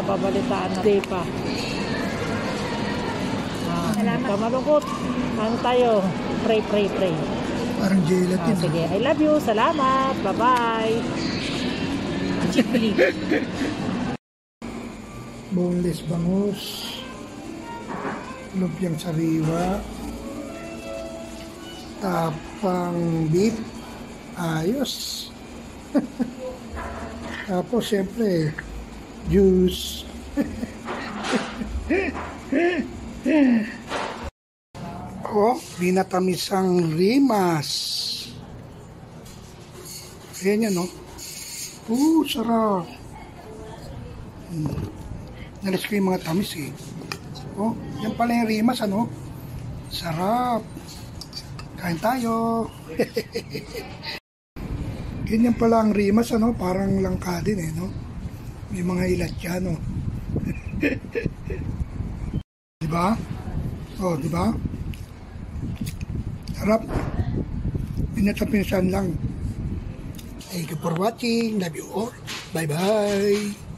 babalitaan na day pa. Salamat. Kamalungkot. Ano tayo? Pray. Parang gelatin. Sige, I love you. Salamat. Bye-bye. Boneless bangus. Lumpiang sariwa. Tapang beef. Ayos. Tapos syempre juice. Oh, binatamisang rimas. Ayan yan, no? Sarap. Nalis ko yung mga tamis, eh. Oh, yan pala yung rimas, ano? Sarap. Kain tayo. Ganyan pala ang rimas, ano? Parang langka din, eh, no? May mga ilat yan, no? Diba? Oh, diba? Sarap. Pinatapinsan lang. Thank you for watching. Love you all. Bye-bye.